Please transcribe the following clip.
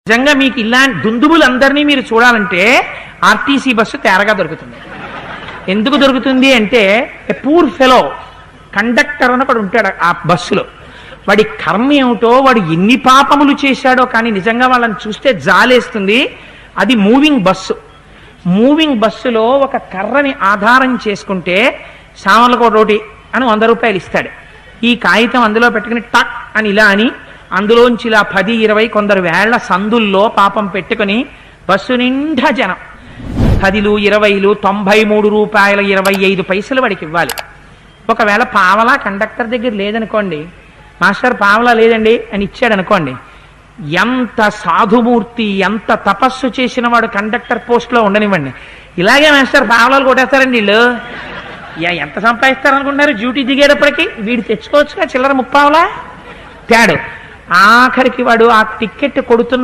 నిజంగా మీకు ఇలాంటి దుందుబులందరినీ మీరు చూడాలంటే ఆర్టీసీ బస్సు తేరగా దొరుకుతుంది. ఎందుకు దొరుకుతుంది అంటే పూర్ ఫెలో కండక్టర్ అని ఒకడు ఉంటాడు ఆ బస్సులో. వాడి కర్మ ఏమిటో, వాడు ఎన్ని పాపములు చేశాడో కానీ నిజంగా వాళ్ళని చూస్తే జాలేస్తుంది. అది మూవింగ్ బస్సు. మూవింగ్ బస్సులో ఒక కర్రని ఆధారం చేసుకుంటే సామర్లకోటి అని 100 రూపాయలు ఇస్తాడు. ఈ కాగితం అందులో పెట్టుకుని టక్ అని ఇలా అని అందులోంచి ఇలా 10, 20 కొందరు వేళ్ల సందుల్లో పాపం పెట్టుకుని బస్సు నిండా జనం 10లు 20లు 93 రూపాయల 25 పైసలు వాడికి ఇవ్వాలి. ఒకవేళ పావలా కండక్టర్ దగ్గర లేదనుకోండి, మాస్టర్ పావలా లేదండి అని ఇచ్చాడు అనుకోండి, ఎంత సాధుమూర్తి ఎంత తపస్సు చేసిన వాడు కండక్టర్ పోస్ట్లో ఉండనివ్వండి, ఇలాగే మాస్టర్ పావలాలు కొట్టేస్తారండి వీళ్ళు. ఎంత సంపాదిస్తారనుకుంటున్నారు డ్యూటీ దిగేటప్పటికి? వీడు తెచ్చుకోవచ్చుగా చిల్లర 30 తేడు. ఆఖరికి వాడు ఆ టికెట్ కొడుతున్న